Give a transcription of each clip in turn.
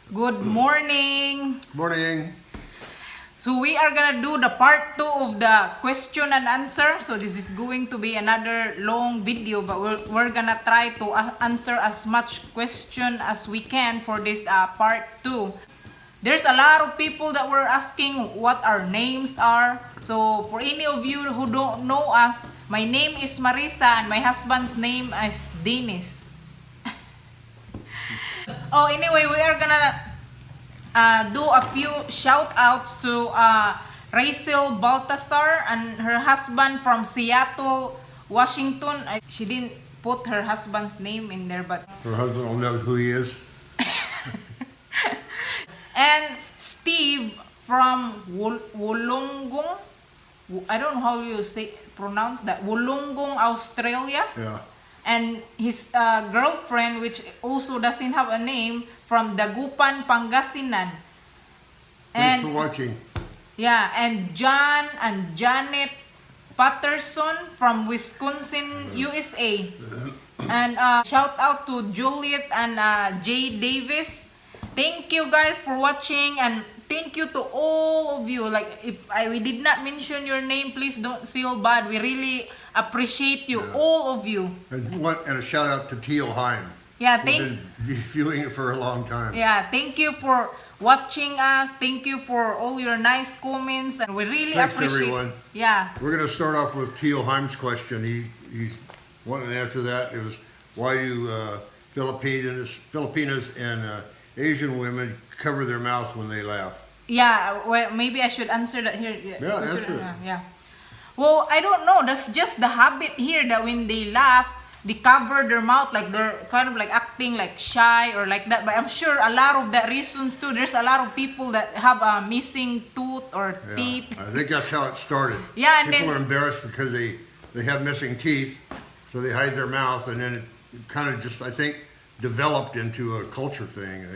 Good morning. Morning. So we are gonna do the part 2 of the question and answer. So this is going to be another long video, but we're gonna try to answer as much question as we can for this part 2. There's a lot of people that were asking what our names are. So for any of you who don't know us, my name is Marisa and my husband's name is Dennis. Oh, anyway, we are gonna do a few shout outs to Rachel Baltasar and her husband from Seattle, Washington. She didn't put her husband's name in there, but Her husband will know who he is. and Steve from Wollongong. I don't know how you pronounce that. Wollongong, Australia. Yeah. And his girlfriend, which also doesn't have a name, from Dagupan, Pangasinan. Thanks for watching. Yeah, and John and Janet Patterson from Wisconsin, USA. And shout out to Juliet and Jay Davis. Thank you guys for watching, and thank you to all of you. Like, if we did not mention your name, please don't feel bad. We really appreciate you, all of you. And a shout out to Teal Heim. Yeah, We've been viewing it for a long time. Yeah, thank you for watching us. Thank you for all your nice comments, and we really Thanks, appreciate. everyone. Yeah. We're going to start off with Teal Heim's question. He wanted to answer that. It was, why do Filipinas and Asian women cover their mouth when they laugh? Yeah, well, maybe I should answer that here. Yeah, answer it. Yeah. Well, I don't know. That's just the habit here that when they laugh, they cover their mouth, like they're kind of like acting like shy or like that. But I'm sure a lot of the reasons too. There's a lot of people that have a missing tooth or teeth. I think that's how it started. Yeah, and people then are embarrassed because they have missing teeth, so they hide their mouth, and then it kind of just, I think, developed into a culture thing.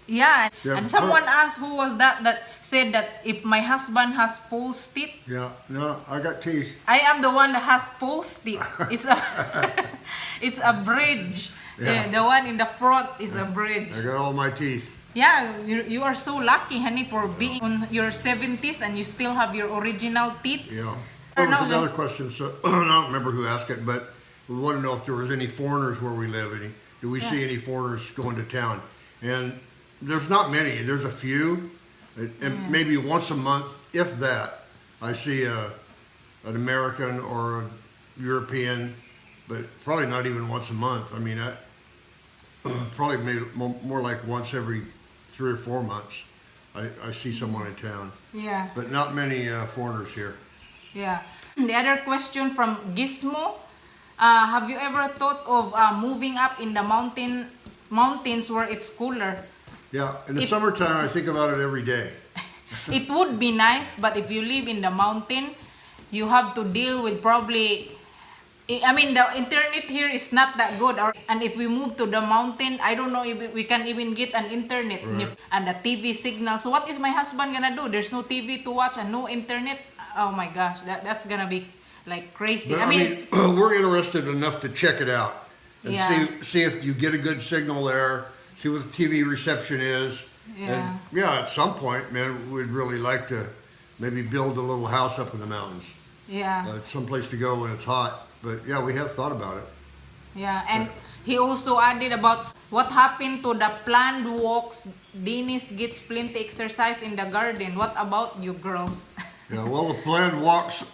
yeah, and someone asked who was that said that if my husband has false teeth. Yeah, no, I got teeth. I am the one that has false teeth. It's a it's a bridge. Yeah. The one in the front is a bridge. I got all my teeth. Yeah, you are so lucky, honey, for being on your 70s and you still have your original teeth. Yeah. There was another question, so I don't remember who asked it, but we want to know if there was any foreigners where we live. Do we see any foreigners going to town? And there's not many. There's a few, and maybe once a month, if that, I see an American or a European, but probably not even once a month. I mean, probably maybe more like once every 3 or 4 months, I see someone in town. Yeah. But not many foreigners here. Yeah. The other question from Gizmo. Have you ever thought of moving up in the mountains where it's cooler? Yeah, in the summertime, I think about it every day. It would be nice, but if you live in the mountain, you have to deal with probably, I mean, the internet here is not that good. And if we move to the mountain, I don't know if we can even get an internet and a TV signal. So what is my husband gonna do? There's no TV to watch and no internet. Oh my gosh, that's gonna be like crazy. But, I mean, we're interested enough to check it out and see if you get a good signal there. See what the TV reception is. Yeah. And at some point, man, we'd really like to maybe build a little house up in the mountains. Yeah. Someplace to go when it's hot. But yeah, we have thought about it. Yeah, and he also added about what happened to the planned walks. Dennis gets plenty exercise in the garden. What about you girls? Yeah, well, the planned walks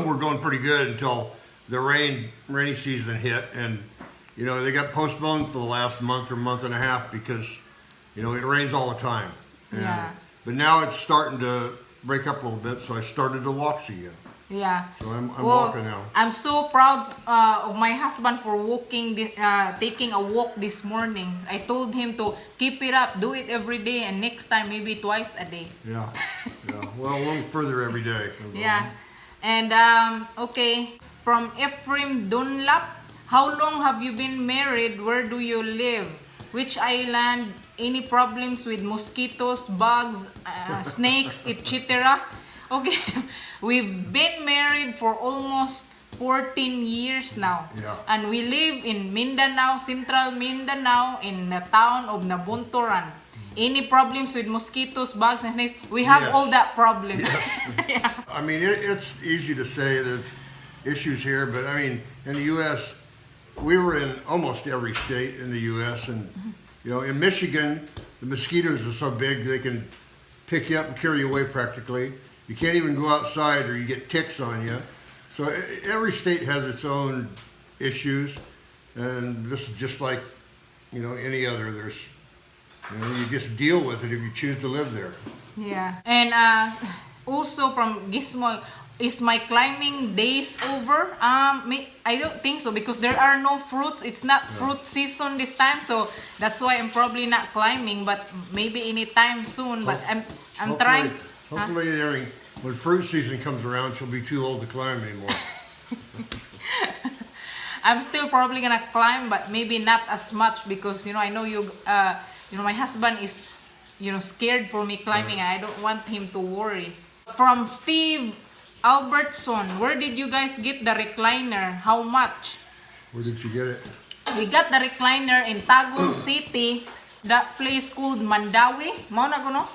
were going pretty good until the rainy season hit, and they got postponed for the last month or month and a half because, it rains all the time. But now it's starting to break up a little bit, so I started the walks again. Yeah. So I'm walking now. I'm so proud of my husband for taking a walk this morning. I told him to keep it up, do it every day, and next time maybe twice a day. Yeah. Well, a little further every day. Yeah. And okay, from Ephraim Dunlap. How long have you been married? Where do you live? Which island? Any problems with mosquitoes, bugs, snakes, etc.? Okay, we've been married for almost 14 years now. Yeah. And we live in Mindanao, Central Mindanao, in the town of Nabunturan. any problems with mosquitoes, bugs, and snakes, we have Yes. all that problem. Yes. Yeah. I mean, it's easy to say there's issues here, but I mean, in the U.S., we were in almost every state in the U.S. and, you know, in Michigan, the mosquitoes are so big they can pick you up and carry you away practically. You can't even go outside or you get ticks on you. So every state has its own issues, and this is just like, you know, any other. There's, you know, you just deal with it if you choose to live there. Yeah. And also from Gizmo, is my climbing days over? I don't think so because there are no fruits. It's not fruit season this time, so that's why I'm probably not climbing. But maybe anytime soon. But I'm Hopefully- trying. Hopefully, during when fruit season comes around, she'll be too old to climb anymore. I'm still probably gonna climb, but maybe not as much because I know my husband is scared for me climbing, and I don't want him to worry. From Steve Albertson, where did you guys get the recliner? How much? Where did you get it? We got the recliner in Tagum City. That place called Mandawi. Mao na ko, no?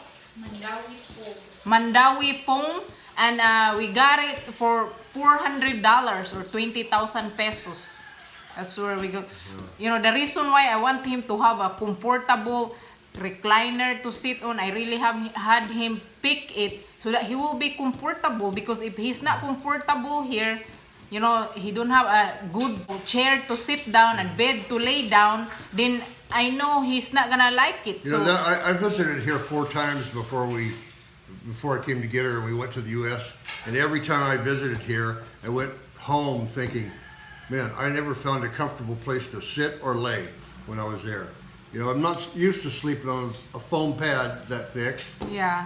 Mandawi Foam. And we got it for $400 or 20,000 pesos. That's where we got. The reason why I want him to have a comfortable recliner to sit on, I really had him pick it so that he will be comfortable, because if he's not comfortable here, he don't have a good chair to sit down and bed to lay down, then I know he's not gonna like it. I visited here 4 times before I came to get her, and we went to the U.S. And every time I visited here, I went home thinking, man, I never found a comfortable place to sit or lay when I was there. I'm not used to sleeping on a foam pad that thick,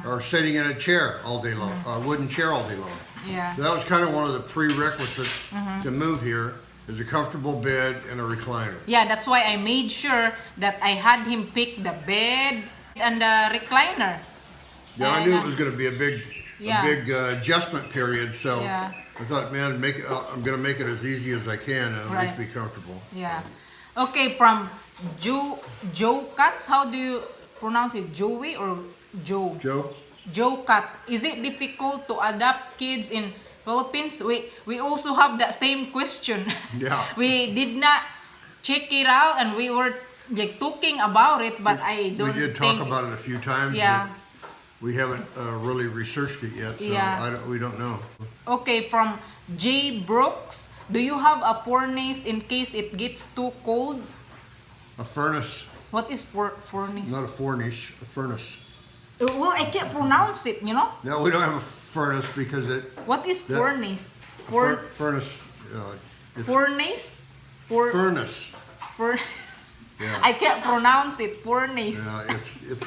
or sitting in a chair all day long, a wooden chair all day long. Yeah. So that was kind of one of the prerequisites to move here, is a comfortable bed and a recliner. Yeah, that's why I made sure that I had him pick the bed and the recliner. Yeah, I knew it was going to be a big adjustment period, so Yeah. I thought, man, I'm going to make it as easy as I can and at least be comfortable. Yeah. Okay, from Joe Katz, how do you pronounce it? Joey or Joe? Joe Katz. Is it difficult to adopt kids in Philippines? We also have that same question. Yeah. We did not check it out, and we were talking about it, but I don't We did talk about it a few times. Yeah. But we haven't really researched it yet, so we don't know. Okay, from J. Brooks, do you have a furnace in case it gets too cold? A furnace. What is furnace? Not a fornish, a furnace. Well, I can't pronounce it, No, we don't have a furnace because What is furnace? furnace. It's Furnace? furnace. Yeah. I can't pronounce it. Furnace. Yeah, it's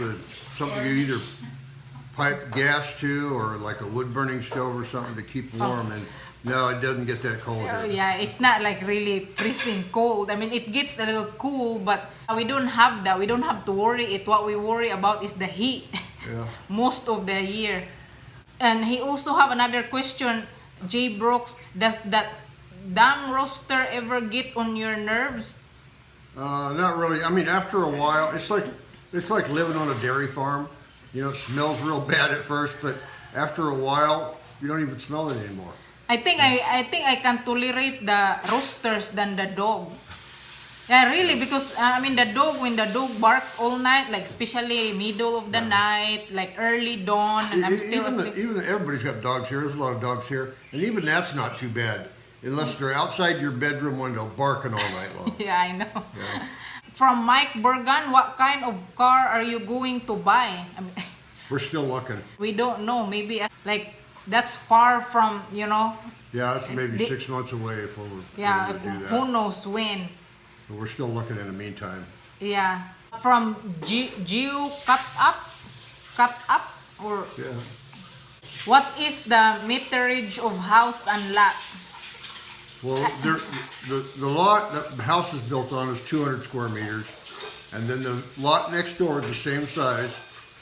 something you either pipe gas to, or like a wood burning stove or something to keep warm. And no, it doesn't get that cold here. Yeah, it's not like really freezing cold. I mean, it gets a little cool, but we don't have that. We don't have to worry it. What we worry about is the heat. Yeah. Most of the year. And he also have another question, J. Brooks. Does that damn rooster ever get on your nerves? Not really. I mean, after a while, it's like living on a dairy farm. It smells real bad at first, but after a while, you don't even smell it anymore. I think I can tolerate the roosters than the dog. Yeah, really, because when the dog barks all night, like especially middle of the night, like early dawn, and I'm still asleep. Even everybody's got dogs here. There's a lot of dogs here, and even that's not too bad, unless they're outside your bedroom window barking all night long. Yeah, I know. Yeah. From Mike Bergan, what kind of car are you going to buy? I mean, We're still looking. we don't know. Maybe like that's far from Yeah, it's maybe 6 months away before we're Yeah, able to do that. who knows when? But we're still looking in the meantime. Yeah. From Geo cut up or Yeah. what is the meterage of house and lot? Well, the house is built on is 200 square meters, and then the lot next door is the same size.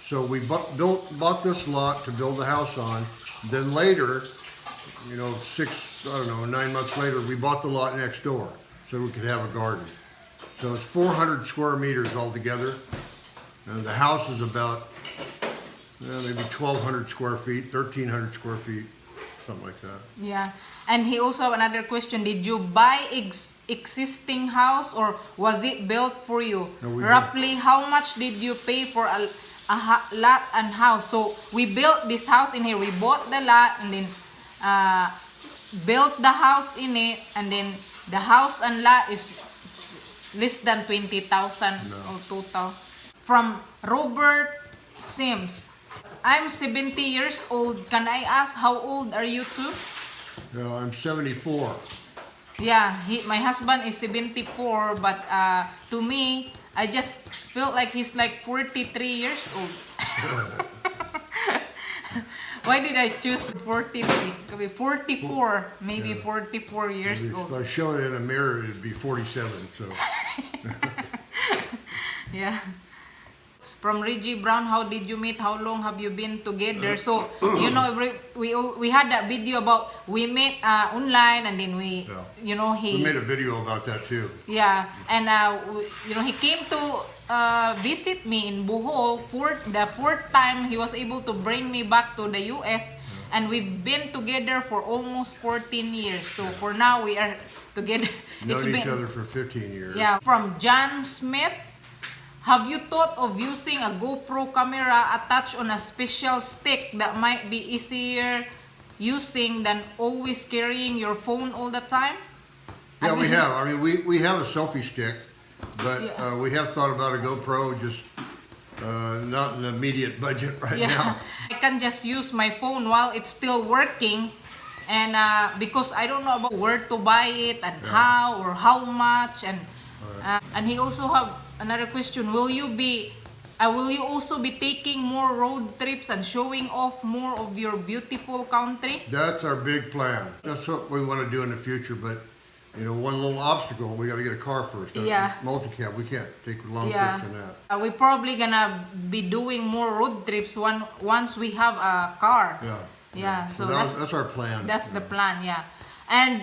So we bought this lot to build the house on. Then later, 9 months later, we bought the lot next door so we could have a garden. So it's 400 square meters altogether, And the house is about maybe 1,200 square feet, 1,300 square feet, something like that. Yeah. And he also have another question. Did you buy existing house or was it built for you? No, we Roughly, how much did you pay for a lot and house? So we built this house in here. We bought the lot and then built the house in it, and then the house and lot is less than 20,000 all total. From Robert Sims. I'm 70 years old. Can I ask how old are you too? No, I'm 74. Yeah, my husband is 74, but to me, I just feel like he's like 43 years old. Why did I choose 43? Could be 44, maybe 44 years If old. I showed it in a mirror, it'd be 47. So Yeah. From Reggie Brown, how did you meet? How long have you been together? So, you know, we had that video about we met online, and then we, you know, we made a video about that too. yeah, and you know, he came to visit me in Bohol for the fourth time. He was able to bring me back to the US, and we've been together for almost 14 years. So for now, we are together. Known each other for 15 years. Yeah. From John Smith. Have you thought of using a GoPro camera attached on a special stick that might be easier using than always carrying your phone all the time? Yeah, we have. I mean, we have a selfie stick, but Yeah. we have thought about a GoPro, just not an immediate budget right now. I can just use my phone while it's still working, and because I don't know about where to buy it and how or how much, and he also have another question. Will you also be taking more road trips and showing off more of your beautiful country? That's our big plan. That's what we want to do in the future, but you know, one little obstacle, we got to get a car first. Yeah. Multi-cab, we can't take long trips in that. We're probably gonna be doing more road trips once we have a car. Yeah. So that's our plan. That's the plan, yeah. And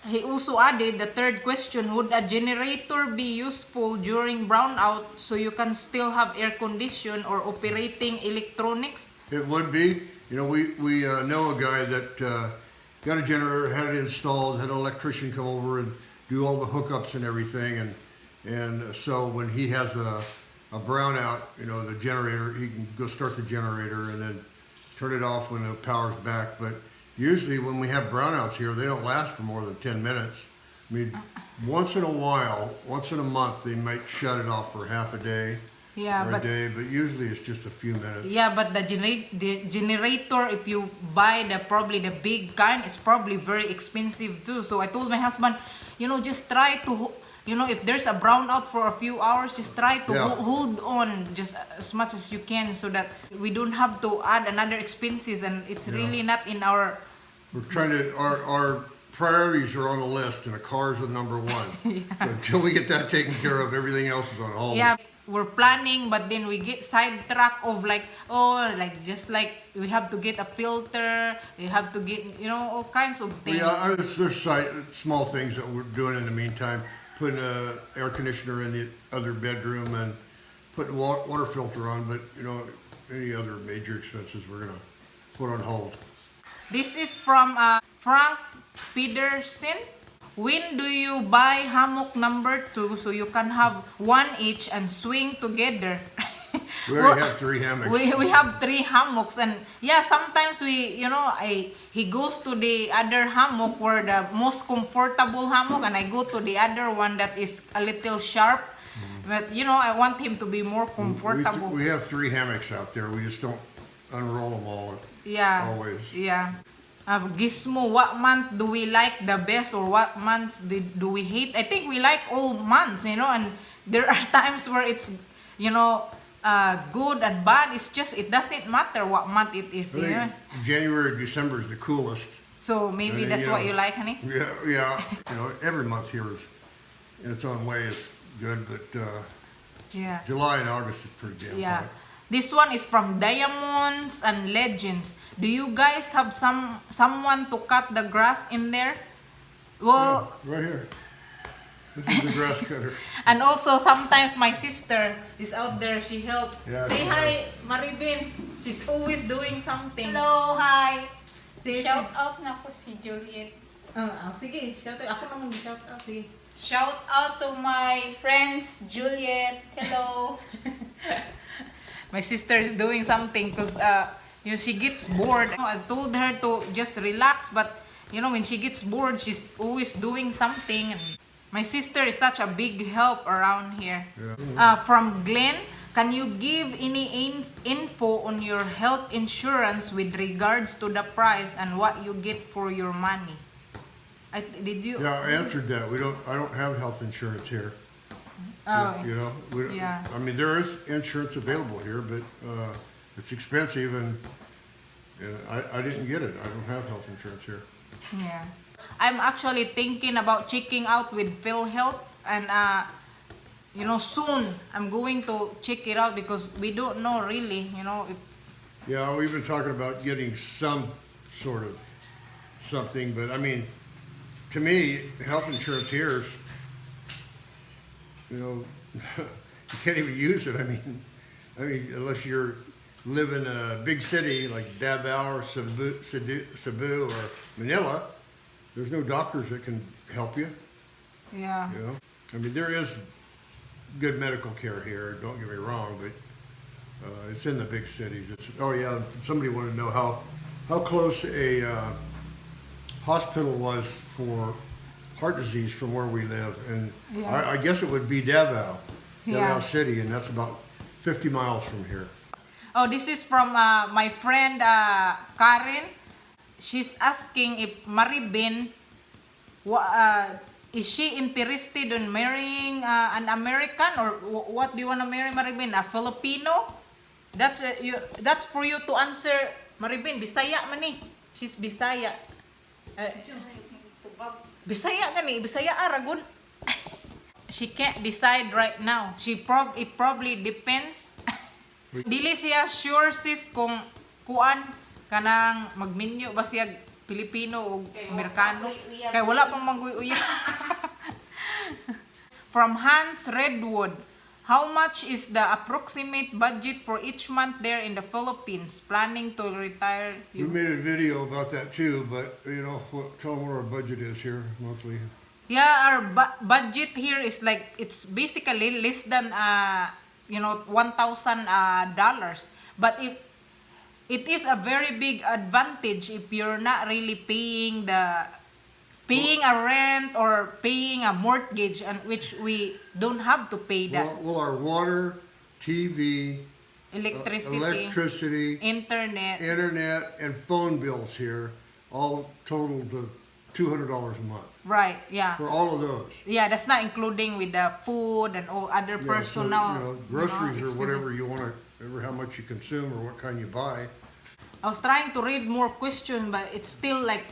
he also added the third question, would a generator be useful during brownout so you can still have air condition or operating electronics? It would be. You know, we know a guy that got a generator, had it installed, had an electrician come over and do all the hookups and everything, and so when he has a brownout, you know, the generator, he can go start the generator and then turn it off when the power's back. But usually when we have brownouts here, they don't last for more than 10 minutes. I mean, once in a while, once in a month, they might shut it off for half a day or a day, but usually it's just a few minutes. Yeah, but the generator, if you buy probably the big kind, it's probably very expensive too. So I told my husband, you know, just try to, you know, if there's a brownout for a few hours, just try to hold on just as much as you can so that we don't have to add another expenses, and it's really not in our... We're trying to, our priorities are on the list, and the cars are number one. So until we get that taken care of, everything else is on hold. Yeah, we're planning, but then we get sidetracked of like, just like we have to get a filter, we have to get, you know, all kinds of things. Yeah, there's small things that we're doing in the meantime. Putting an air conditioner in the other bedroom and putting water filter on, but you know, any other major expenses we're gonna put on hold. This is from Frank Pedersen. When do you buy hammock number 2 so you can have one each and swing together? We already have 3 hammocks. We have 3 hammocks, and yeah, sometimes he goes to the other hammock where the most comfortable hammock, and I go to the other one that is a little sharp. But you know, I want him to be more comfortable. We have 3 hammocks out there. We just don't unroll them all. Always. Yeah. Gizmo, what month do we like the best, or what months do we hate? I think we like all months, you know, and there are times where it's, you know, good and bad. It's just, it doesn't matter what month it is. I think January, December is the coolest. So maybe that's what you like, honey? Yeah. You know, every month here is, in its own way, is good, but July and August is pretty damn hot. This one is from Diamonds and Legends. Do you guys have someone to cut the grass in there? Well, right here. This is the grass cutter. And also sometimes my sister is out there. She help. Yeah, Say she hi, Maribin. She's always doing something. Hello, hi. Say, Shout out na po si Juliet. Sige, shout out. Ako naman shout out. Sige. Shout out to my friends Juliet. Hello. My sister is doing something because she gets bored. I told her to just relax, but when she gets bored, she's always doing something. And my sister is such a big help around here. Yeah. From Glenn, can you give any info on your health insurance with regards to the price and what you get for your money? Did you? Yeah, I answered that. I don't have health insurance here. Oh, yeah. I mean, there is insurance available here, but it's expensive, and I didn't get it. I don't have health insurance here. Yeah. I'm actually thinking about checking out with PhilHealth, and soon I'm going to check it out because we don't know really, if, Yeah, we've been talking about getting some sort of something, but I mean, to me, health insurance here is, you can't even use it. I mean, unless you live in a big city like Davao or Cebu or Manila, there's no doctors that can help you. yeah. I mean, there is good medical care here. Don't get me wrong, but it's in the big cities. Somebody wanted to know how close a hospital was for heart disease from where we live, and Yeah. I guess it would be Davao Yeah. City, and that's about 50 miles from here. Oh, this is from my friend Karen. She's asking if Maribin, is she interested in marrying an American, or what do you want to marry, Maribin? A Filipino? That's for you to answer, Maribin. Bisaya man eh. She's Bisaya. Bisaya gani, Bisaya aragon. She can't decide right now. It probably depends. Dili siya sure sis kung kuan kanang magminyo ba siya Pilipino o Amerikano. Kay wala pang manguy-uya. From Hans Redwood, how much is the approximate budget for each month there in the Philippines? Planning to retire? We made a video about that too, but tell them what our budget is here monthly. Yeah, our budget here is it's basically less than $1,000. But if it is a very big advantage if you're not really paying a rent or paying a mortgage, and which we don't have to pay that. Well, our water, TV, Electricity, internet, and phone bills here all totaled to $200 a month right? Yeah, for all of those. yeah. That's not including with the food and all other Yeah, personal, groceries or expensive. whatever you want to, how much you consume or what kind you buy. I was trying to read more questions, but it's still like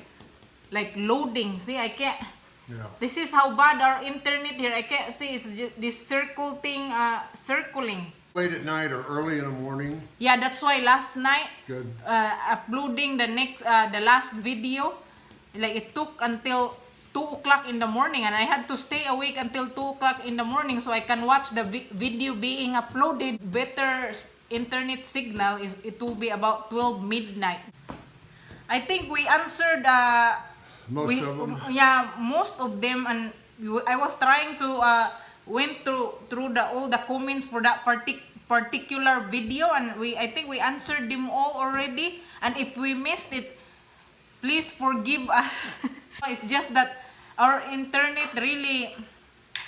loading. See, I can't. Yeah. This is how bad our internet here. I can't see. It's just this circle thing, circling. Late at night or early in the morning. Yeah, that's why last night, Good. uploading the last video, it took until 2 o'clock in the morning, and I had to stay awake until 2 o'clock in the morning so I can watch the video being uploaded. Better internet signal it will be about 12 midnight. I think we answered Most of them. Yeah, most of them, and I was trying to went through all the comments for that particular video, and I think we answered them all already. And if we missed it, please forgive us. It's just that our internet really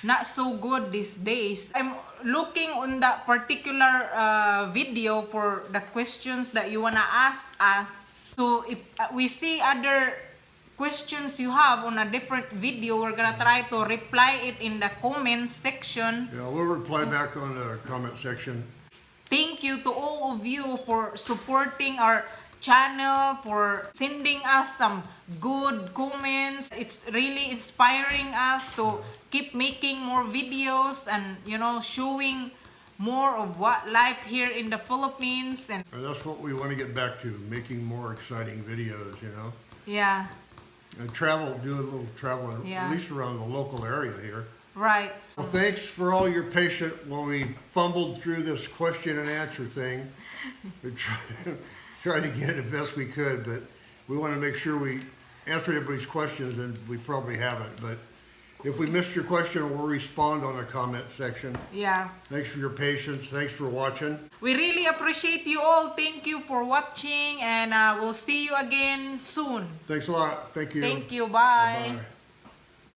not so good these days. I'm looking on that particular video for the questions that you wanna ask us. So if we see other questions you have on a different video, we're gonna try to reply it in the comments section. Yeah, we'll reply back on the comment section. Thank you to all of you for supporting our channel, for sending us some good comments. It's really inspiring us to keep making more videos and showing more of what life here in the Philippines. And And that's what we want to get back to, making more exciting videos, yeah. And do a little travel, Yeah. at least around the local area here. Right. Well, thanks for all your patience while we fumbled through this question and answer thing. We tried to get it the best we could, but we want to make sure we answered everybody's questions, and we probably haven't. But if we missed your question, we'll respond on the comment section. Yeah. Thanks for your patience. Thanks for watching. We really appreciate you all. Thank you for watching, and we'll see you again soon. Thanks a lot. Thank you. Thank you. Bye. Bye.